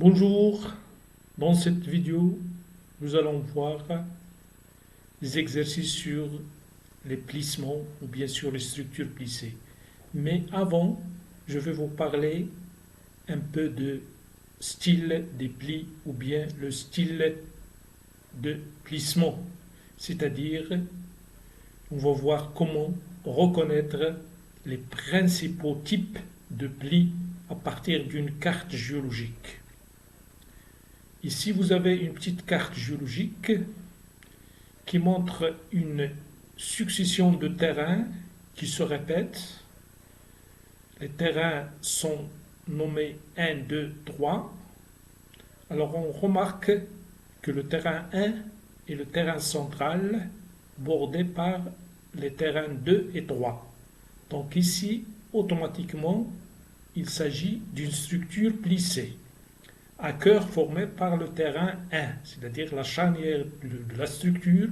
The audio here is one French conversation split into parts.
Bonjour, dans cette vidéo, nous allons voir des exercices sur les plissements ou bien sur les structures plissées. Mais avant, je vais vous parler un peu de style des plis ou bien le style de plissement. C'est-à-dire, on va voir comment reconnaître les principaux types de plis à partir d'une carte géologique. Ici, vous avez une petite carte géologique qui montre une succession de terrains qui se répètent. Les terrains sont nommés 1, 2, 3. Alors on remarque que le terrain 1 est le terrain central bordé par les terrains 2 et 3. Donc ici, automatiquement, il s'agit d'une structure plissée à cœur formé par le terrain 1, c'est-à-dire la charnière de la structure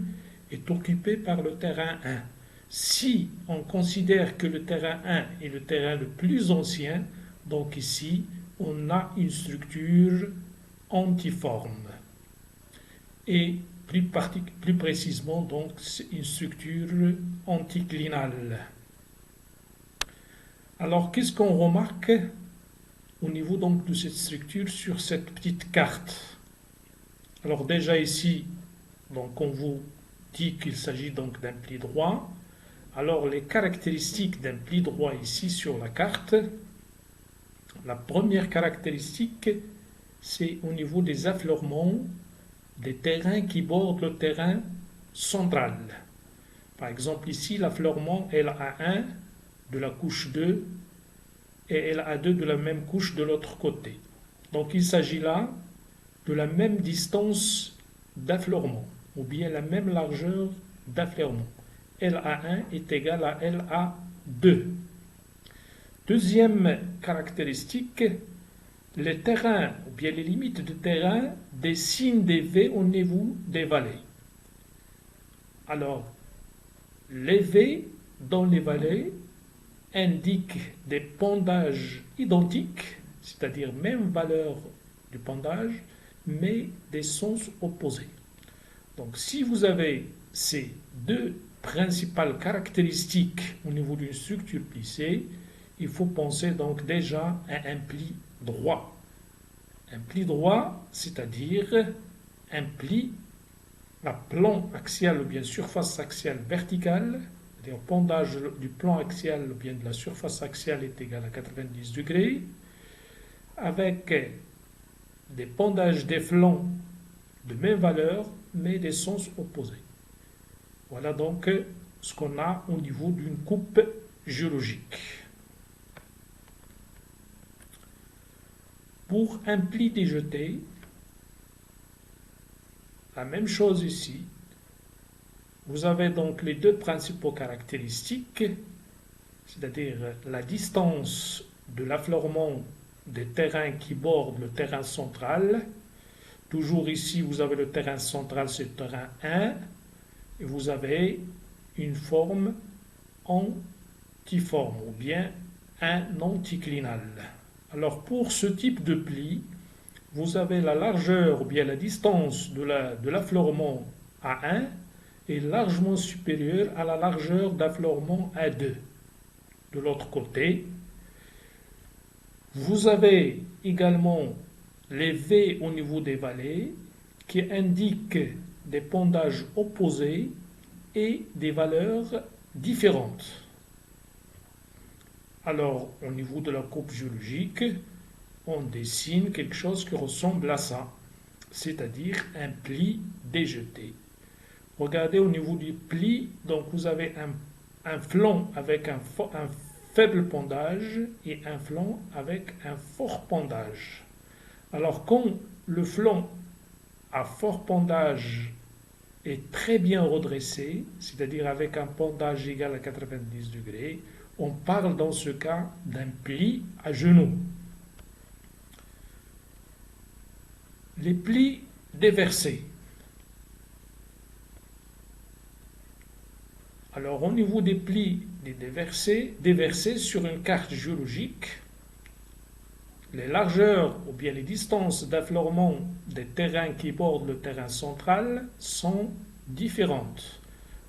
est occupée par le terrain 1. Si on considère que le terrain 1 est le terrain le plus ancien, donc ici, on a une structure antiforme. Et plus précisément, donc, c'est une structure anticlinale. Alors, qu'est-ce qu'on remarque au niveau donc de cette structure sur cette petite carte? Alors déjà ici, donc on vous dit qu'il s'agit donc d'un pli droit. Alors les caractéristiques d'un pli droit ici sur la carte, la première caractéristique, c'est au niveau des affleurements des terrains qui bordent le terrain central. Par exemple ici, l'affleurement LA1 de la couche 2 et LA2 de la même couche de l'autre côté. Donc il s'agit là de la même distance d'affleurement ou bien la même largeur d'affleurement. LA1 est égal à LA2. Deuxième caractéristique, les terrains ou bien les limites de terrain dessinent des V au niveau des vallées. Alors, les V dans les vallées indiquent des pendages identiques, c'est-à-dire même valeur du pendage, mais des sens opposés. Donc si vous avez ces deux principales caractéristiques au niveau d'une structure plissée, il faut penser donc déjà à un pli droit. Un pli droit, c'est-à-dire un pli à plan axial ou bien surface axiale verticale, c'est-à-dire pendage du plan axial ou bien de la surface axiale est égal à 90 degrés, avec des pendages des flancs de même valeur, mais des sens opposés. Voilà donc ce qu'on a au niveau d'une coupe géologique. Pour un pli déjeté, la même chose ici. Vous avez donc les deux principaux caractéristiques, c'est-à-dire la distance de l'affleurement des terrains qui bordent le terrain central. Toujours ici, vous avez le terrain central, c'est le terrain 1, et vous avez une forme antiforme, ou bien un anticlinal. Alors pour ce type de pli, vous avez la largeur, ou bien la distance de l'affleurement A1 est largement supérieure à la largeur d'affleurement A2. De l'autre côté, vous avez également les V au niveau des vallées qui indiquent des pendages opposés et des valeurs différentes. Alors, au niveau de la coupe géologique, on dessine quelque chose qui ressemble à ça, c'est-à-dire un pli déjeté. Regardez au niveau du pli, donc vous avez un flanc avec un faible pendage et un flanc avec un fort pendage. Alors quand le flanc à fort pendage est très bien redressé, c'est-à-dire avec un pendage égal à 90 degrés, on parle dans ce cas d'un pli à genoux. Les plis déversés. Alors au niveau des plis déversés sur une carte géologique, les largeurs ou bien les distances d'affleurement des terrains qui bordent le terrain central sont différentes.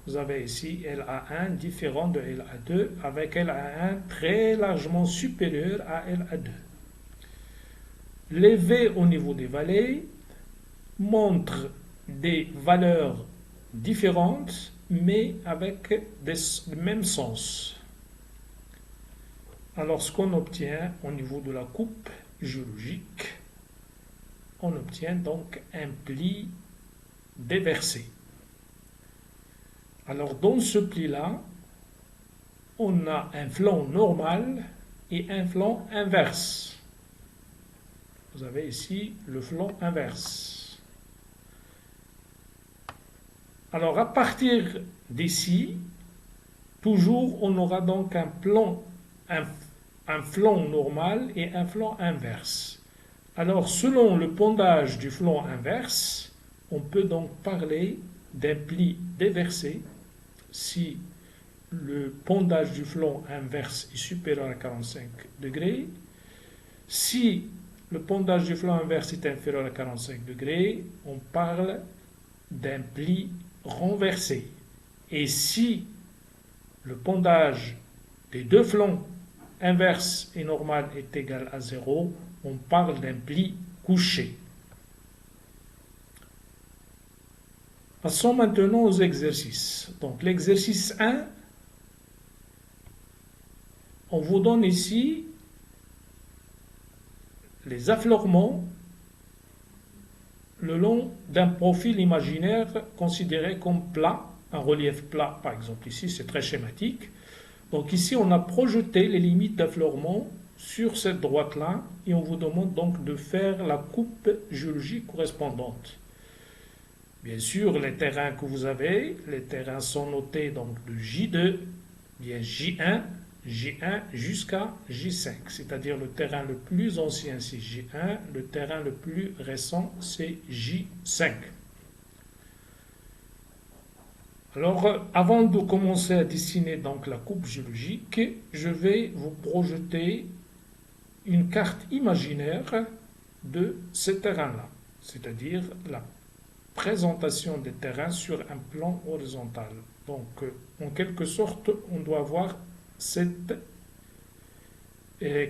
Vous avez ici LA1 différent de LA2 avec LA1 très largement supérieur à LA2. Les V au niveau des vallées montrent des valeurs différentes mais avec le même sens. Alors ce qu'on obtient au niveau de la coupe géologique, on obtient donc un pli déversé. Alors dans ce pli-là, on a un flanc normal et un flanc inverse. Vous avez ici le flanc inverse. Alors à partir d'ici, toujours on aura donc un flanc normal et un flanc inverse. Alors selon le pondage du flanc inverse, on peut donc parler d'un pli déversé si le pondage du flanc inverse est supérieur à 45 degrés. Si le pondage du flanc inverse est inférieur à 45 degrés, on parle d'un pli renversé. Et si le pondage des deux flancs inverse et normal est égal à 0, on parle d'un pli couché. Passons maintenant aux exercices. Donc l'exercice 1, on vous donne ici les affleurements le long d'un profil imaginaire considéré comme plat, un relief plat par exemple ici, c'est très schématique. Donc ici on a projeté les limites d'affleurement sur cette droite-là et on vous demande donc de faire la coupe géologique correspondante. Bien sûr, les terrains que vous avez, les terrains sont notés donc de J2, bien J1, J1 jusqu'à J5, c'est-à-dire le terrain le plus ancien c'est J1, le terrain le plus récent c'est J5. Alors, avant de commencer à dessiner donc la coupe géologique, je vais vous projeter une carte imaginaire de ce terrain-là, c'est-à-dire la présentation des terrains sur un plan horizontal. Donc, en quelque sorte, on doit voir cette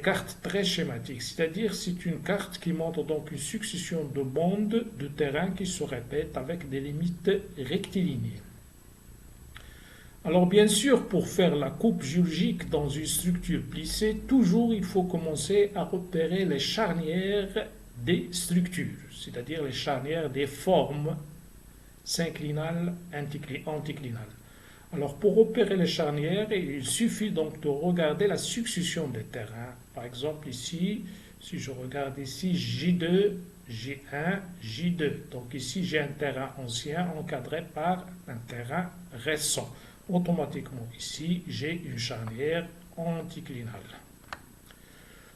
carte très schématique, c'est-à-dire c'est une carte qui montre donc une succession de bandes de terrain qui se répètent avec des limites rectilignées. Alors bien sûr, pour faire la coupe géologique dans une structure plissée, toujours il faut commencer à repérer les charnières des structures, c'est-à-dire les charnières des formes synclinales, anticlinales. Alors pour repérer les charnières, il suffit donc de regarder la succession des terrains. Par exemple ici, si je regarde ici J2, J1, J2. Donc ici j'ai un terrain ancien encadré par un terrain récent. Automatiquement ici j'ai une charnière anticlinale.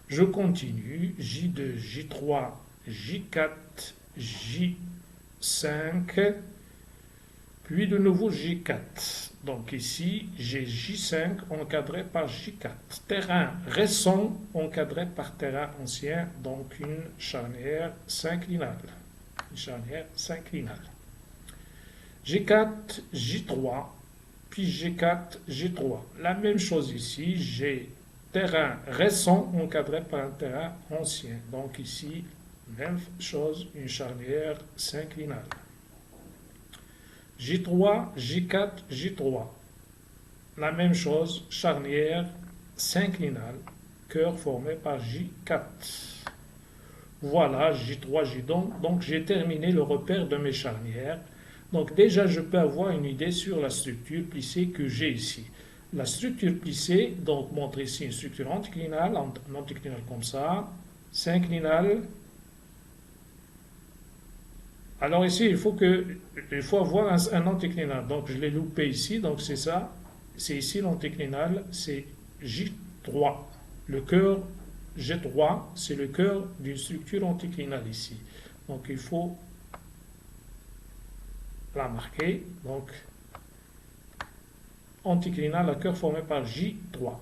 Je continue, J2, J3, J4, J5, puis de nouveau J4. Donc ici, j'ai J5 encadré par J4. Terrain récent encadré par terrain ancien, donc une charnière synclinale. Une charnière synclinale. G4, J3, puis G4, G3. La même chose ici, j'ai terrain récent encadré par un terrain ancien. Donc ici, même chose, une charnière synclinale. J3, J4, J3. La même chose, charnière synclinale, cœur formé par J4. Voilà, J3, J2. Donc j'ai terminé le repère de mes charnières. Donc déjà, je peux avoir une idée sur la structure plissée que j'ai ici. La structure plissée, donc montre ici une structure anticlinale comme ça, synclinale. Alors ici, il faut avoir un anticlinal. Donc je l'ai loupé ici, donc c'est ça. C'est ici l'anticlinal, c'est J3. Le cœur G3, c'est le cœur d'une structure anticlinale ici. Donc il faut la marquer. Donc anticlinal à cœur formé par J3.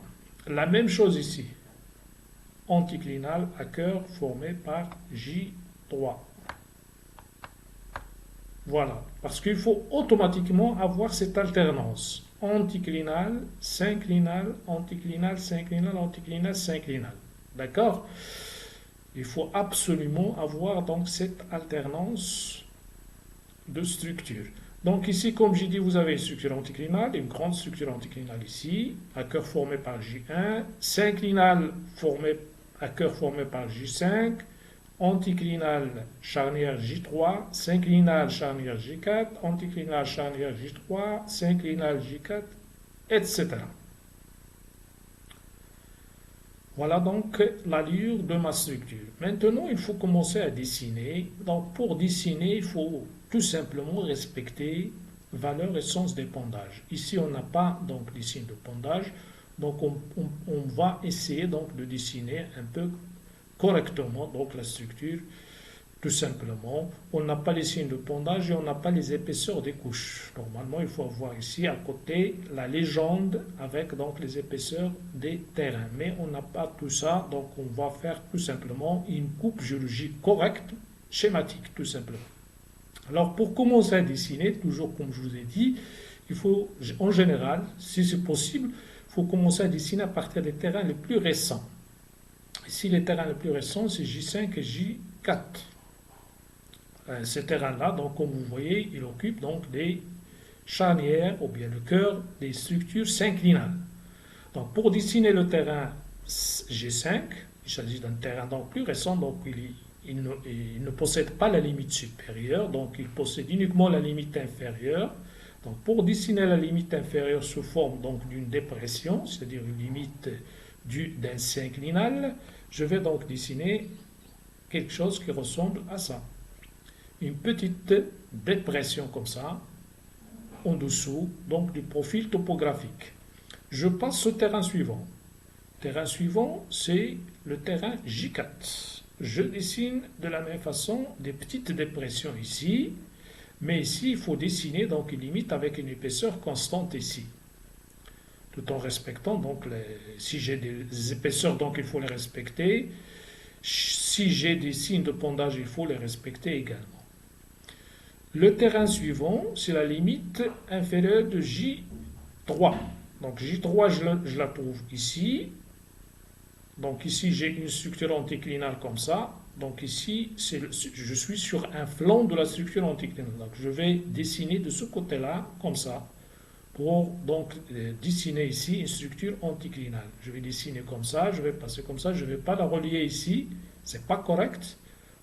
La même chose ici. anticlinal à cœur formé par J3. Voilà, parce qu'il faut automatiquement avoir cette alternance. Anticlinal, synclinal, anticlinal, synclinal, anticlinal, synclinal. D'accord? Il faut absolument avoir donc cette alternance de structure. Donc ici, comme j'ai dit, vous avez une structure anticlinale, une grande structure anticlinale ici, à cœur formé par J1, synclinal à cœur formé par J5, anticlinal charnière J3, synclinal charnière J4, anticlinal charnière J3, synclinal J4, etc. Voilà donc l'allure de ma structure. Maintenant, il faut commencer à dessiner. Donc, pour dessiner, il faut tout simplement respecter valeur et sens des pondages. Ici, on n'a pas donc les signes de pondage. Donc, on va essayer donc de dessiner un peu correctement donc la structure. Tout simplement, on n'a pas les signes de pondage et on n'a pas les épaisseurs des couches. Normalement, il faut avoir ici à côté la légende avec donc les épaisseurs des terrains. Mais on n'a pas tout ça, donc on va faire tout simplement une coupe géologique correcte, schématique tout simplement. Alors pour commencer à dessiner, toujours comme je vous ai dit, il faut en général, si c'est possible, il faut commencer à dessiner à partir des terrains les plus récents. Ici, les terrains les plus récents, c'est J5 et J4. Ces terrains-là, donc comme vous voyez, il occupe donc des charnières ou bien le cœur des structures synclinales. Donc pour dessiner le terrain G5, il s'agit d'un terrain donc plus récent, donc il ne possède pas la limite supérieure, donc il possède uniquement la limite inférieure. Donc pour dessiner la limite inférieure sous forme donc d'une dépression, c'est-à-dire une limite d'un synclinal, je vais donc dessiner quelque chose qui ressemble à ça. Une petite dépression comme ça, en dessous, donc du profil topographique. Je passe au terrain suivant. Terrain suivant, c'est le terrain J4. Je dessine de la même façon des petites dépressions ici, mais ici, il faut dessiner donc une limite avec une épaisseur constante ici. Tout en respectant, donc, si j'ai des épaisseurs, donc il faut les respecter. Si j'ai des signes de pondage, il faut les respecter également. Le terrain suivant, c'est la limite inférieure de J3. Donc J3, je la trouve ici. Donc ici, j'ai une structure anticlinale comme ça. Donc ici, je suis sur un flanc de la structure anticlinale. Donc je vais dessiner de ce côté-là, comme ça, pour donc dessiner ici une structure anticlinale. Je vais dessiner comme ça, je vais passer comme ça, je ne vais pas la relier ici. Ce n'est pas correct,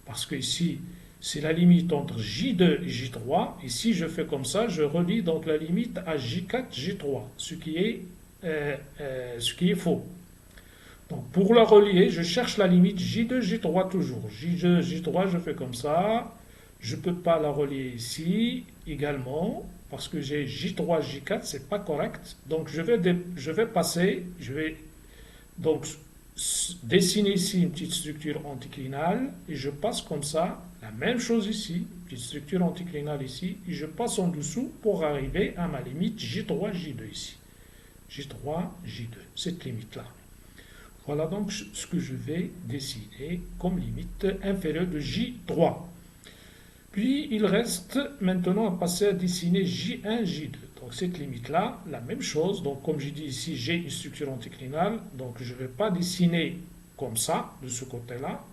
parce que ici, c'est la limite entre J2 et J3. Et si je fais comme ça, je relie donc la limite à J4, J3, ce qui est faux. Donc pour la relier, je cherche la limite J2, J3 toujours. J2, J3, je fais comme ça. Je ne peux pas la relier ici également, parce que j'ai J3, J4, ce n'est pas correct. Donc je vais donc dessiner ici une petite structure anticlinale et je passe comme ça, la même chose ici, petite structure anticlinale ici, et je passe en dessous pour arriver à ma limite J3, J2 ici. J3, J2, cette limite-là. Voilà donc ce que je vais dessiner comme limite inférieure de J3. Puis il reste maintenant à passer à dessiner J1, J2. Donc cette limite-là, la même chose. Donc comme j'ai dit ici, j'ai une structure anticlinale. Donc je ne vais pas dessiner comme ça, de ce côté-là.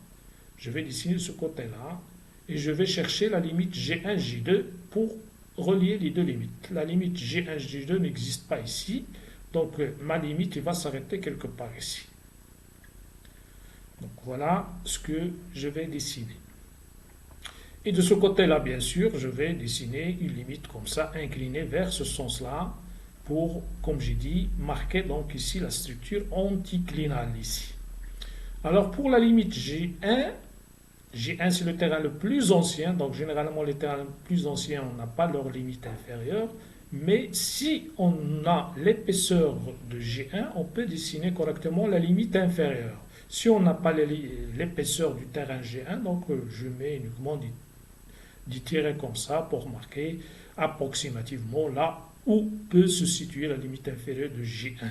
Je vais dessiner de ce côté-là. Et je vais chercher la limite G1, J2 pour relier les deux limites. La limite G1, J2 n'existe pas ici. Donc ma limite, il va s'arrêter quelque part ici. Donc voilà ce que je vais dessiner. Et de ce côté-là, bien sûr, je vais dessiner une limite comme ça, inclinée vers ce sens-là, pour, comme j'ai dit, marquer donc ici la structure anticlinale ici. Alors pour la limite J1, J1 c'est le terrain le plus ancien, donc généralement les terrains les plus anciens, on n'a pas leur limite inférieure, mais si on a l'épaisseur de J1, on peut dessiner correctement la limite inférieure. Si on n'a pas l'épaisseur du terrain G1, donc je mets uniquement des tirets comme ça pour marquer approximativement là où peut se situer la limite inférieure de J1.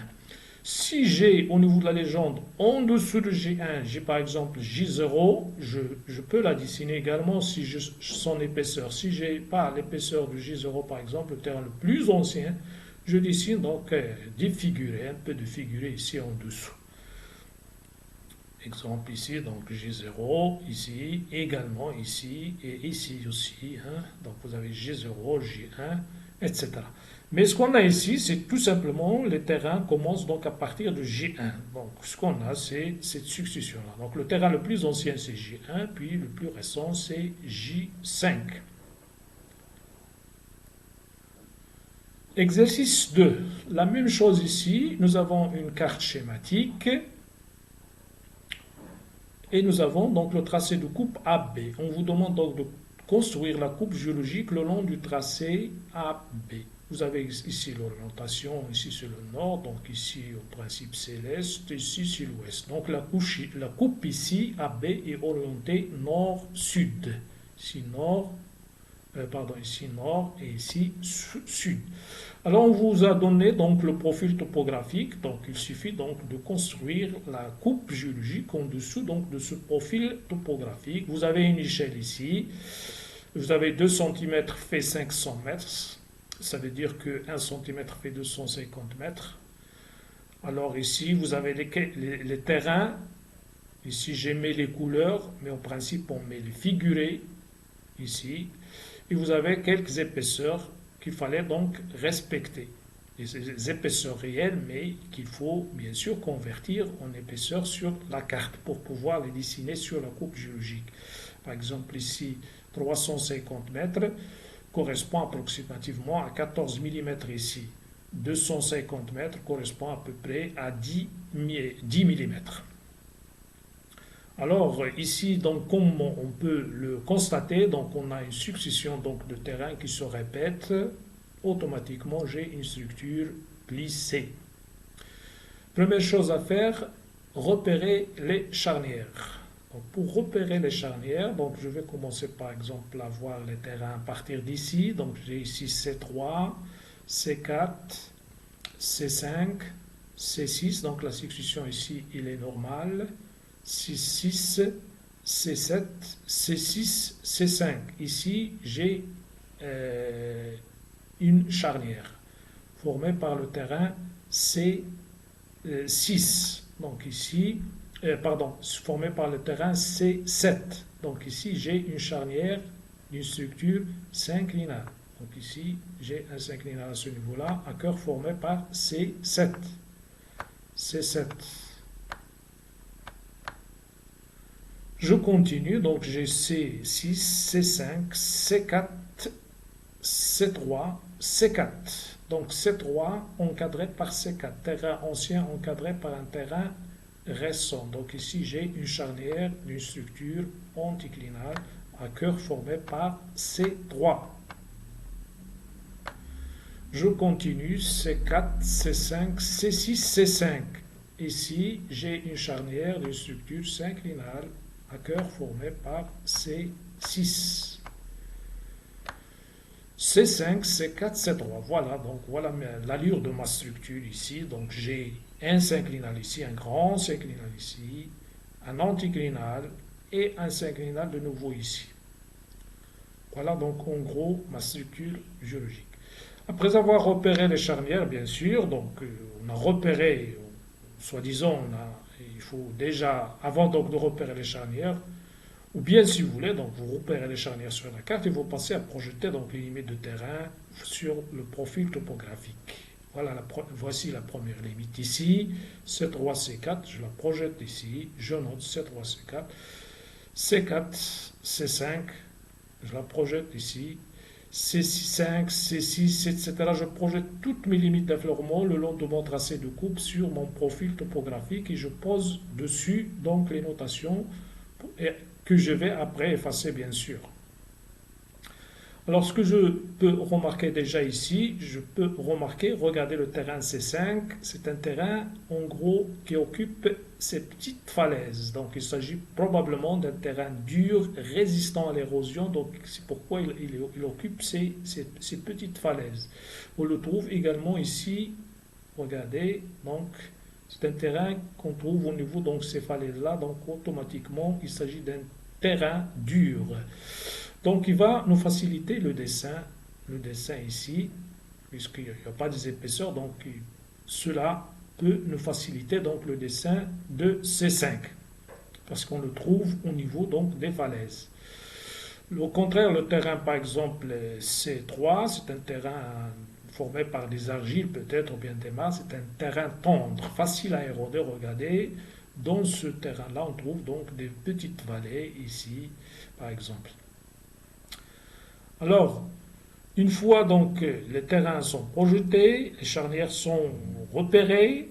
Si j'ai au niveau de la légende, en dessous de G1, j'ai par exemple J0, je peux la dessiner également si son épaisseur. Si j'ai pas l'épaisseur du J0 par exemple, le terrain le plus ancien, je dessine donc des figurés, un peu de figurés ici en dessous. Exemple ici, donc G0, ici, également ici, et ici aussi. Hein. Donc vous avez G0, J1, etc. Mais ce qu'on a ici, c'est tout simplement, les terrains commencent donc à partir de J1. Donc ce qu'on a, c'est cette succession-là. Donc le terrain le plus ancien, c'est J1, puis le plus récent, c'est J5. Exercice 2. La même chose ici, nous avons une carte schématique. Et nous avons donc le tracé de coupe AB. On vous demande donc de construire la coupe géologique le long du tracé AB. Vous avez ici l'orientation, ici c'est le nord, donc ici au principe c'est l'est, ici c'est l'ouest. Donc la coupe ici, AB, est orientée nord-sud. Ici nord, ici nord et ici sud. Alors on vous a donné donc le profil topographique, donc il suffit donc de construire la coupe géologique en dessous donc de ce profil topographique. Vous avez une échelle ici, vous avez 2 cm fait 500 mètres, ça veut dire que 1 cm fait 250 mètres. Alors ici vous avez les terrains, ici j'ai mis les couleurs, mais en principe on met les figurés ici, et vous avez quelques épaisseurs qu'il fallait donc respecter. Des épaisseurs réelles, mais qu'il faut bien sûr convertir en épaisseur sur la carte pour pouvoir les dessiner sur la coupe géologique. Par exemple, ici, 350 mètres correspond approximativement à 14 mm ici. 250 mètres correspond à peu près à 10 mm. Alors ici, donc, comme on peut le constater, donc on a une succession donc, de terrains qui se répètent. Automatiquement, j'ai une structure plissée. Première chose à faire, repérer les charnières. Donc, pour repérer les charnières, donc, je vais commencer par exemple à voir les terrains à partir d'ici. Donc j'ai ici C3, C4, C5, C6. Donc la succession ici, il est normale. C6, C7, C6, C5. Ici, j'ai une charnière formée par le terrain C6. Donc ici, formée par le terrain C7. Donc ici, j'ai une charnière d'une structure synclinale. Donc ici, j'ai un synclinal à ce niveau-là, à cœur formé par C7. C7. Je continue, donc j'ai C6, C5, C4, C3, C4. Donc C3 encadré par C4, terrain ancien encadré par un terrain récent. Donc ici j'ai une charnière d'une structure anticlinale à cœur formé par C3. Je continue, C4, C5, C6, C5. Ici j'ai une charnière d'une structure synclinale à cœur formé par C6. C5, C4, C3. Voilà, donc voilà l'allure de ma structure ici. Donc j'ai un synclinal ici, un grand synclinal ici, un anticlinal et un synclinal de nouveau ici. Voilà donc en gros ma structure géologique. Après avoir repéré les charnières, bien sûr, donc on a repéré, soi-disant, il faut déjà, avant donc de repérer les charnières, ou bien si vous voulez, donc vous repérez les charnières sur la carte et vous passez à projeter donc les limites de terrain sur le profil topographique. Voilà, voici la première limite ici, C3, C4, je la projette ici, je note C3, C4, C4, C5, je la projette ici, C5, C6, etc. Je projette toutes mes limites d'affleurement le long de mon tracé de coupe sur mon profil topographique et je pose dessus donc les notations que je vais après effacer bien sûr. Alors ce que je peux remarquer déjà ici, je peux remarquer, regardez le terrain C5, c'est un terrain en gros qui occupe ces petites falaises. Donc il s'agit probablement d'un terrain dur, résistant à l'érosion, donc c'est pourquoi il occupe ces petites falaises. On le trouve également ici, regardez, donc C'est un terrain qu'on trouve au niveau de ces falaises-là, donc automatiquement il s'agit d'un terrain dur. Donc il va nous faciliter le dessin ici, puisqu'il n'y a pas des épaisseurs, donc cela peut nous faciliter donc le dessin de C5, parce qu'on le trouve au niveau donc des falaises. Au contraire, le terrain par exemple C3, c'est un terrain formé par des argiles peut-être ou bien des masses, c'est un terrain tendre, facile à éroder. Regardez, dans ce terrain-là, on trouve donc des petites vallées ici, par exemple. Alors, une fois donc les terrains sont projetés, les charnières sont repérées,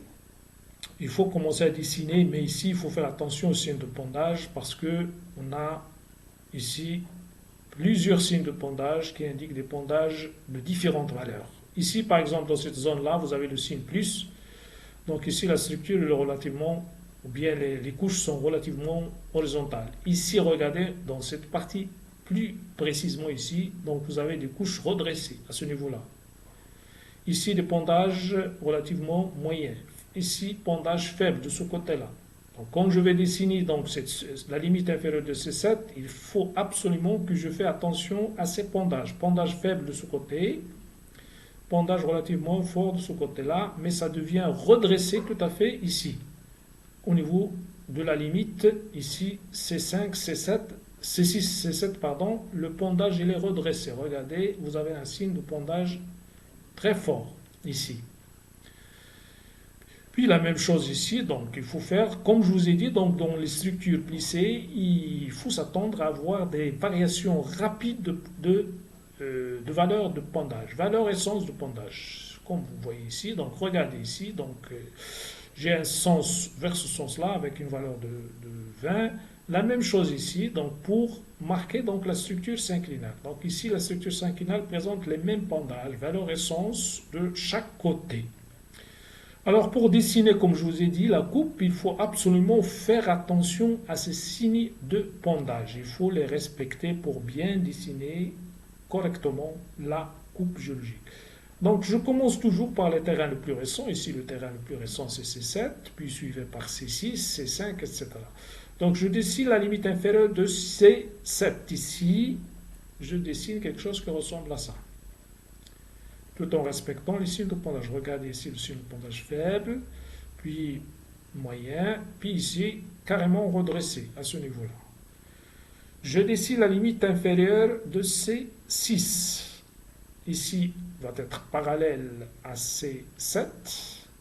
il faut commencer à dessiner, mais ici il faut faire attention aux signes de pondage parce que on a ici plusieurs signes de pondage qui indiquent des pondages de différentes valeurs. Ici, par exemple, dans cette zone-là, vous avez le signe plus. Donc ici, la structure est relativement, ou bien les couches sont relativement horizontales. Ici, regardez, dans cette partie, plus précisément ici, donc vous avez des couches redressées à ce niveau-là. Ici, des pondages relativement moyens. Ici, pondage faible de ce côté-là. Donc, quand je vais dessiner donc, la limite inférieure de C7, il faut absolument que je fasse attention à ces pondages. Pondage faible de ce côté, pondage relativement fort de ce côté-là, mais ça devient redressé tout à fait ici, au niveau de la limite, ici C5, C7, C6, C7, pardon, le pondage il est redressé. Regardez, vous avez un signe de pondage très fort ici. Puis la même chose ici, donc il faut faire, comme je vous ai dit, donc dans les structures plissées, il faut s'attendre à avoir des variations rapides de valeur de pondage, valeur essence de pondage. Comme vous voyez ici, donc regardez ici, donc j'ai un sens vers ce sens-là avec une valeur de 20. La même chose ici, donc pour marquer donc la structure synclinale. Donc ici, la structure synclinale présente les mêmes pondages, valeur essence de chaque côté. Alors pour dessiner, comme je vous ai dit, la coupe, il faut absolument faire attention à ces signes de pondage. Il faut les respecter pour bien dessiner correctement la coupe géologique. Donc je commence toujours par le terrain le plus récent. Ici, le terrain le plus récent, c'est C7, puis suivi par C6, C5, etc. Donc je dessine la limite inférieure de C7. Ici, je dessine quelque chose qui ressemble à ça, tout en respectant les signes de pondage. Regardez ici le signe de pondage faible, puis moyen, puis ici carrément redressé à ce niveau-là. Je dessine la limite inférieure de C6. Ici va être parallèle à C7,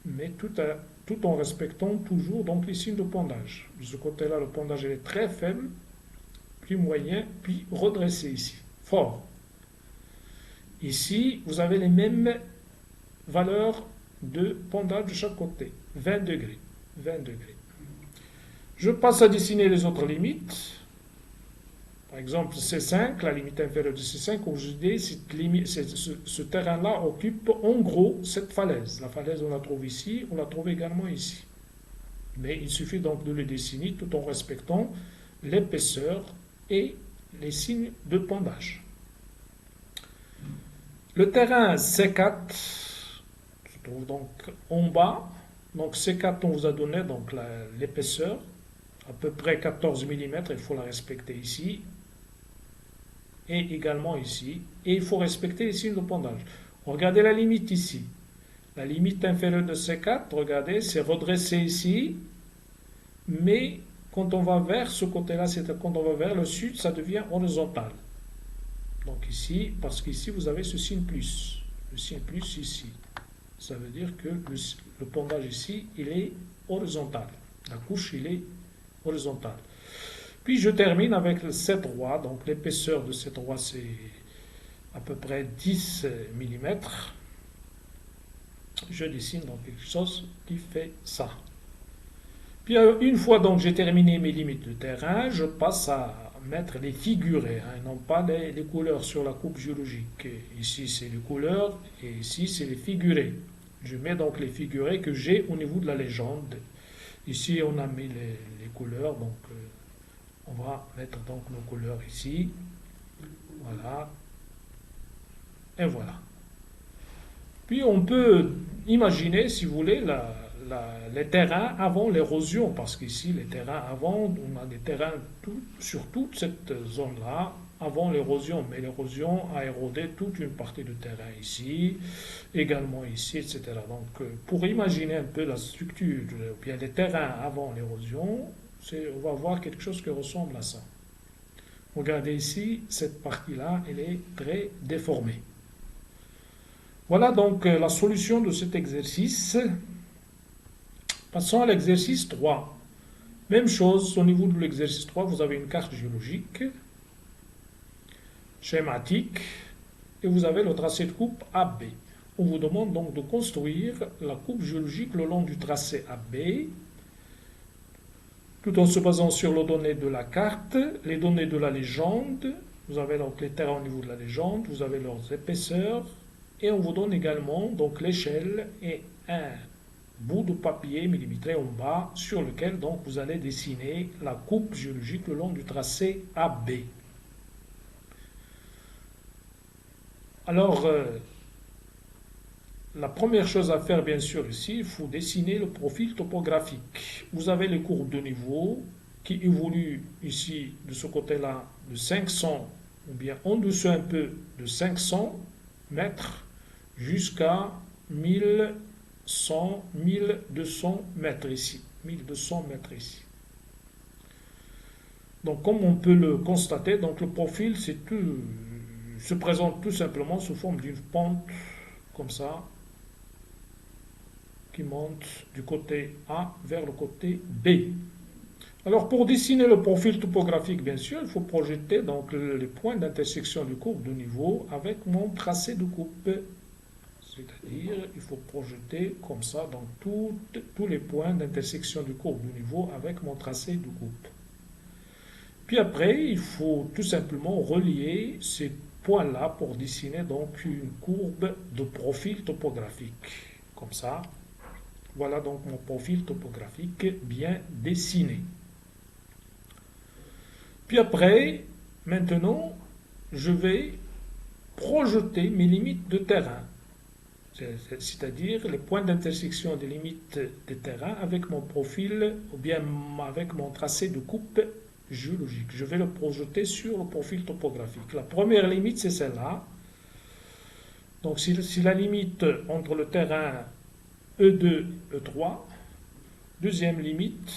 mais tout en respectant toujours donc les signes de pondage. De ce côté-là, le pondage est très faible, puis moyen, puis redressé ici, fort. Ici, vous avez les mêmes valeurs de pondage de chaque côté. 20 degrés. 20 degrés. Je passe à dessiner les autres limites. Par exemple, C5, la limite inférieure de C5, comme je dis, ce terrain-là occupe en gros cette falaise. La falaise, on la trouve ici, on la trouve également ici. Mais il suffit donc de le dessiner tout en respectant l'épaisseur et les signes de pondage. Le terrain C4 se trouve donc en bas. Donc C4, on vous a donné donc l'épaisseur, à peu près 14 mm, il faut la respecter ici. Et également ici. Et il faut respecter les signes de pondage. Regardez la limite ici. La limite inférieure de C4, regardez, c'est redressé ici. Mais quand on va vers ce côté-là, c'est-à-dire quand on va vers le sud, ça devient horizontal. Donc ici, parce qu'ici vous avez ce signe plus. Le signe plus ici. Ça veut dire que le pondage ici, il est horizontal. La couche, il est horizontale. Puis je termine avec le C3. Donc l'épaisseur de C3, c'est à peu près 10 mm. Je dessine donc quelque chose qui fait ça. Puis une fois donc j'ai terminé mes limites de terrain, je passe à mettre les figurés, et non pas les couleurs sur la coupe géologique. Ici c'est les couleurs et ici c'est les figurés. Je mets donc les figurés que j'ai au niveau de la légende. Ici on a mis les couleurs, donc on va mettre donc nos couleurs ici. Voilà. Et voilà. Puis on peut imaginer, si vous voulez, les terrains avant l'érosion, parce qu'ici, les terrains avant, on a des terrains sur toute cette zone-là, avant l'érosion, mais l'érosion a érodé toute une partie du terrain ici, également ici, etc. Donc, pour imaginer un peu la structure, ou bien les terrains avant l'érosion, on va voir quelque chose qui ressemble à ça. Regardez ici, cette partie-là, elle est très déformée. Voilà donc la solution de cet exercice. Passons à l'exercice 3. Même chose, au niveau de l'exercice 3, vous avez une carte géologique, schématique, et vous avez le tracé de coupe AB. On vous demande donc de construire la coupe géologique le long du tracé AB, tout en se basant sur les données de la carte, les données de la légende. Vous avez donc les terrains au niveau de la légende, vous avez leurs épaisseurs, et on vous donne également donc l'échelle et un bout de papier millimétré en bas sur lequel donc vous allez dessiner la coupe géologique le long du tracé AB. Alors, la première chose à faire, bien sûr, ici, il faut dessiner le profil topographique. Vous avez les courbes de niveau qui évoluent ici, de ce côté-là, de 500, ou bien en dessous un peu de 500 mètres, jusqu'à 1100, 1200 mètres ici. 1200 mètres ici. Donc, comme on peut le constater, donc le profil se présente tout simplement sous forme d'une pente, comme ça, qui monte du côté A vers le côté B. Alors pour dessiner le profil topographique, bien sûr, il faut projeter donc les points d'intersection du courbe de niveau avec mon tracé de coupe. C'est-à-dire, il faut projeter comme ça donc tous les points d'intersection du courbe de niveau avec mon tracé de coupe. Puis après, il faut tout simplement relier ces points-là pour dessiner donc une courbe de profil topographique. Comme ça. Voilà donc mon profil topographique bien dessiné. Puis après, maintenant, je vais projeter mes limites de terrain, c'est-à-dire les points d'intersection des limites de terrain avec mon profil ou bien avec mon tracé de coupe géologique. Je vais le projeter sur le profil topographique. La première limite, c'est celle-là. Donc si la limite entre le terrain E2, E3, deuxième limite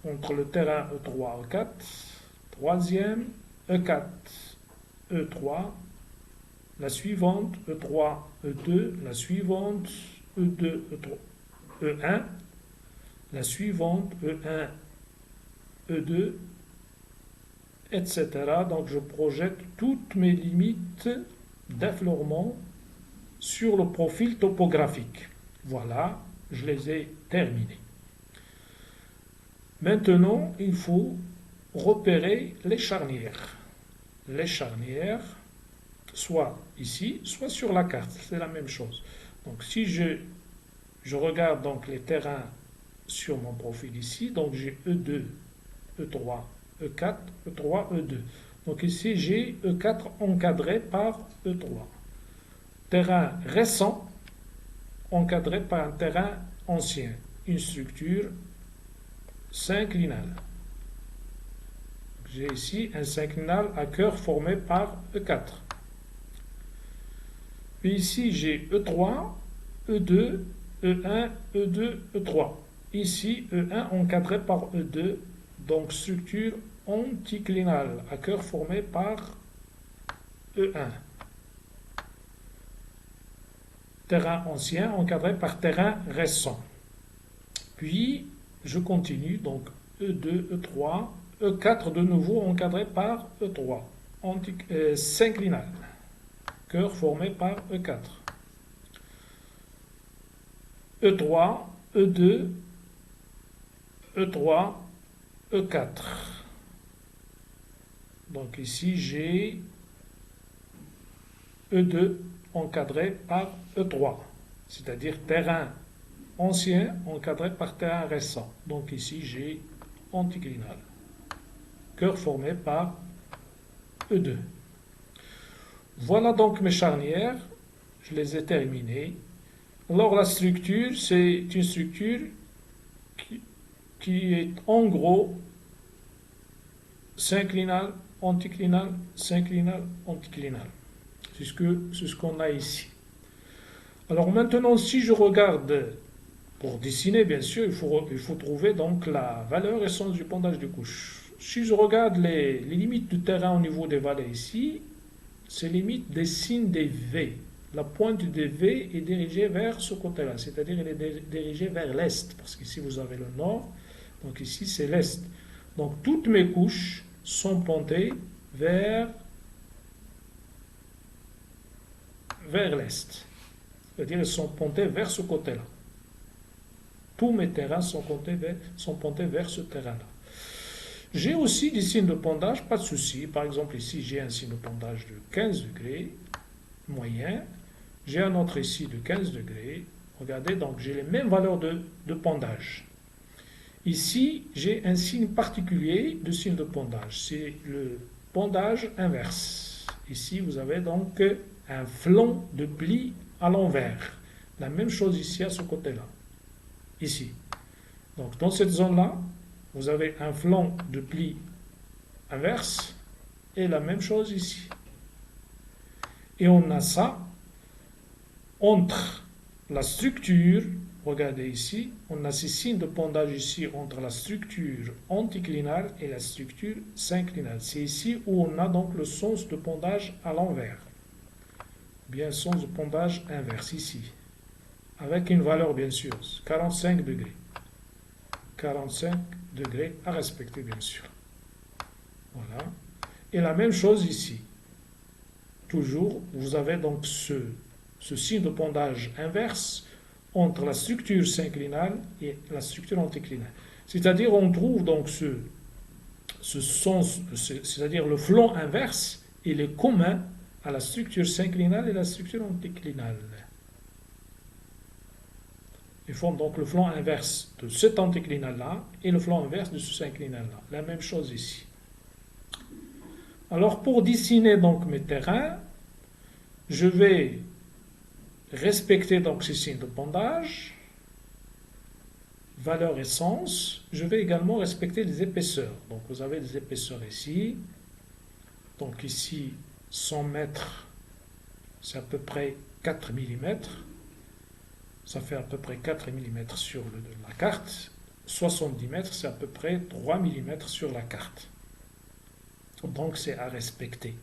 entre le terrain E3, E4, troisième E4, E3, la suivante E3, E2, la suivante E2, E3, E1, la suivante E1, E2, etc. Donc je projette toutes mes limites d'affleurement sur le profil topographique. Voilà, je les ai terminés. Maintenant, il faut repérer les charnières. Les charnières, soit ici, soit sur la carte, c'est la même chose. Donc si je regarde donc les terrains sur mon profil ici, donc j'ai E2, E3, E4, E3, E2. Donc ici j'ai E4 encadré par E3. Terrain récent encadré par un terrain ancien, une structure synclinale. J'ai ici un synclinal à cœur formé par E4. Puis ici j'ai E3, E2, E1, E2, E3. Ici E1 encadré par E2, donc structure anticlinale à cœur formé par E1. Terrain ancien encadré par terrain récent. Puis, je continue, donc E2, E3, E4 de nouveau encadré par E3, synclinal, cœur formé par E4. E3, E2, E3, E4. Donc ici, j'ai E2 encadré par E3, c'est-à-dire terrain ancien encadré par terrain récent. Donc ici, j'ai anticlinal. Cœur formé par E2. Voilà donc mes charnières. Je les ai terminées. Alors la structure, c'est une structure qui, qui est en gros synclinale, anticlinale, synclinale, anticlinale. C'est ce qu'on a ici. Alors maintenant, si je regarde, pour dessiner, bien sûr, il faut trouver donc la valeur essence du pondage de couche. Si je regarde les limites du terrain au niveau des vallées ici, ces limites dessinent des V. La pointe des V est dirigée vers ce côté-là, c'est-à-dire elle est dirigée vers l'est, parce qu'ici vous avez le nord, donc ici c'est l'est. Donc toutes mes couches sont pointées vers l'est, c'est-à-dire elles sont pointées vers ce côté-là. Tous mes terrains sont pointés vers ce terrain-là. J'ai aussi des signes de pondage, pas de souci. Par exemple, ici, j'ai un signe de pondage de 15 degrés, moyen. J'ai un autre ici de 15 degrés. Regardez, donc j'ai les mêmes valeurs de pondage. Ici, j'ai un signe particulier de signe de pondage. C'est le pondage inverse. Ici, vous avez donc un flanc de pli à l'envers. La même chose ici à ce côté-là. Ici. Donc, dans cette zone-là, vous avez un flanc de pli inverse et la même chose ici. Et on a ça entre la structure, regardez ici, on a ces signes de pondage ici entre la structure anticlinale et la structure synclinale. C'est ici où on a donc le sens de pondage à l'envers. Bien, sens de pondage inverse ici. Avec une valeur bien sûr, 45 degrés. 45 degrés à respecter bien sûr. Voilà. Et la même chose ici. Toujours, vous avez donc ce signe de pondage inverse entre la structure synclinale et la structure anticlinale. C'est-à-dire on trouve donc ce sens, c'est-à-dire le flanc inverse, il est commun à la structure synclinale et la structure anticlinale. Ils forment donc le flanc inverse de cet anticlinal-là et le flanc inverse de ce synclinal-là. La même chose ici. Alors pour dessiner donc mes terrains, je vais respecter donc ces signes de pondage, valeur et sens. Je vais également respecter les épaisseurs. Donc vous avez des épaisseurs ici. Donc ici, 100 mètres, c'est à peu près 4 mm. Ça fait à peu près 4 mm sur la carte. 70 mètres, c'est à peu près 3 mm sur la carte. Donc c'est à respecter.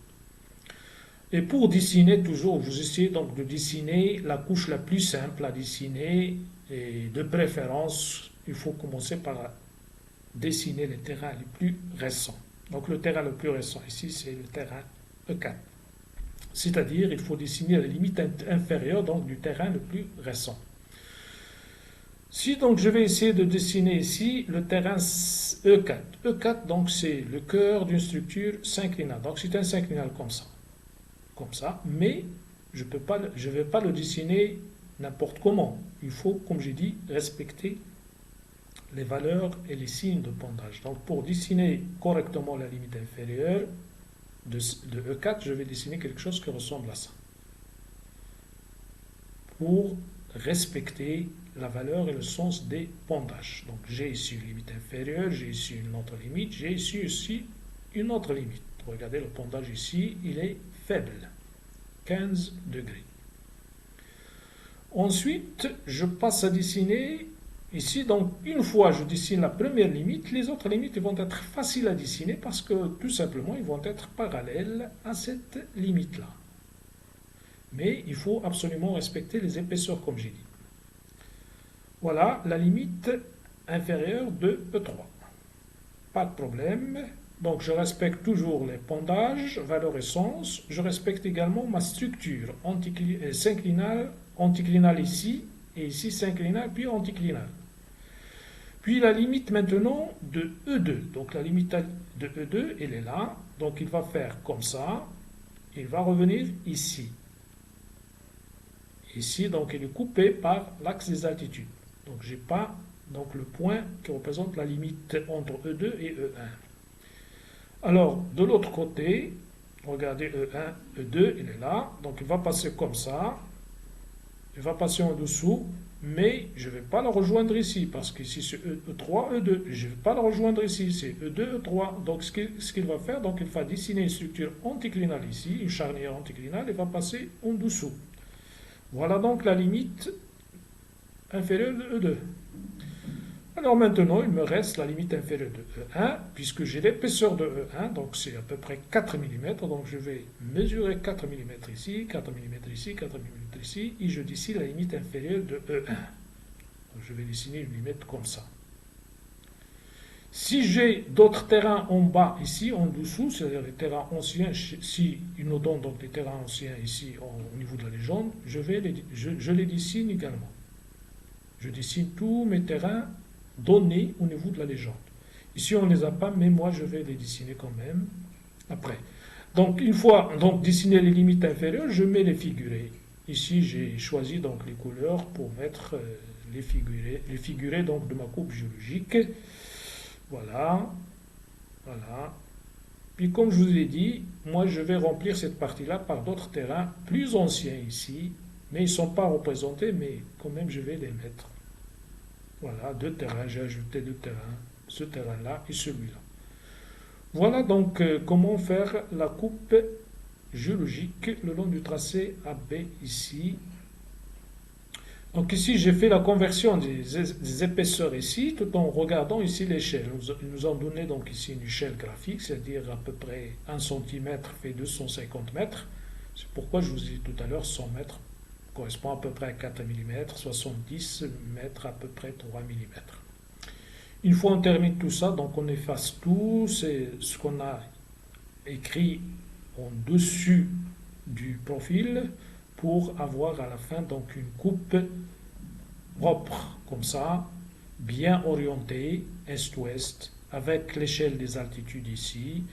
Et pour dessiner toujours, vous essayez donc de dessiner la couche la plus simple à dessiner. Et de préférence, il faut commencer par dessiner les terrains les plus récents. Donc le terrain le plus récent ici, c'est le terrain E4. C'est-à-dire, il faut dessiner la limite inférieure donc, du terrain le plus récent. Si donc je vais essayer de dessiner ici le terrain E4. E4 donc c'est le cœur d'une structure synclinale. Donc c'est un synclinal comme ça, mais je ne vais pas le dessiner n'importe comment. Il faut, comme j'ai dit, respecter les valeurs et les signes de pondage. Donc pour dessiner correctement la limite inférieure de E4, je vais dessiner quelque chose qui ressemble à ça. Pour respecter la valeur et le sens des pondages. Donc j'ai ici une limite inférieure, j'ai ici une autre limite, j'ai ici aussi une autre limite. Regardez, le pondage ici, il est faible, 15 degrés. Ensuite, je passe à dessiner ici. Donc une fois je dessine la première limite, les autres limites vont être faciles à dessiner parce que tout simplement, ils vont être parallèles à cette limite-là. Mais il faut absolument respecter les épaisseurs comme j'ai dit. Voilà la limite inférieure de E3. Pas de problème. Donc je respecte toujours les pondages, valeur et sens. Je respecte également ma structure synclinale, anticlinale ici, et ici synclinale, puis anticlinale. Puis la limite maintenant de E2. Donc la limite de E2, elle est là. Donc il va faire comme ça. Il va revenir ici. Ici, donc il est coupé par l'axe des altitudes. Donc je n'ai pas donc, le point qui représente la limite entre E2 et E1. Alors, de l'autre côté, regardez E1, E2, il est là. Donc il va passer comme ça. il va passer en dessous, mais je ne vais pas le rejoindre ici, parce qu'ici c'est E3, E2. Je ne vais pas le rejoindre ici, c'est E2, E3. Donc ce qu'il va faire, donc il va dessiner une structure anticlinale ici, une charnière anticlinale, et va passer en dessous. Voilà donc la limite inférieure de E2. Alors maintenant, il me reste la limite inférieure de E1, puisque j'ai l'épaisseur de E1, donc c'est à peu près 4 mm, donc je vais mesurer 4 mm ici, 4 mm ici, 4 mm ici, et je dessine la limite inférieure de E1. Donc je vais dessiner une limite comme ça. Si j'ai d'autres terrains en bas ici, en dessous, c'est-à-dire les terrains anciens, si ils nous donnent donc les terrains anciens ici au niveau de la légende, je les dessine également. Je dessine tous mes terrains donnés au niveau de la légende. Ici, on ne les a pas, mais moi, je vais les dessiner quand même après. Donc, une fois dessiné les limites inférieures, je mets les figurés. Ici, j'ai choisi donc les couleurs pour mettre les figurés donc, de ma coupe géologique. Voilà. Voilà. Puis, comme je vous ai dit, moi, je vais remplir cette partie-là par d'autres terrains plus anciens ici, mais ils ne sont pas représentés, mais quand même, je vais les mettre. Voilà, deux terrains, j'ai ajouté deux terrains, ce terrain-là et celui-là. Voilà donc comment faire la coupe géologique le long du tracé AB ici. Donc ici, j'ai fait la conversion des épaisseurs ici, tout en regardant ici l'échelle. Ils nous ont donné donc ici une échelle graphique, c'est-à-dire à peu près 1 cm fait 250 mètres. C'est pourquoi je vous ai dit tout à l'heure 100 mètres correspond à peu près à 4 mm, 70 mètres à peu près 3 mm. Une fois on termine tout ça, donc on efface tout, c'est ce qu'on a écrit en dessus du profil pour avoir à la fin donc une coupe propre comme ça, bien orientée est-ouest, avec l'échelle des altitudes ici,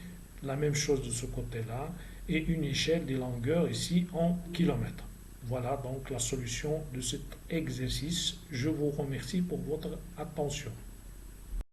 la même chose de ce côté-là, et une échelle des longueurs ici en kilomètres. Voilà donc la solution de cet exercice. Je vous remercie pour votre attention.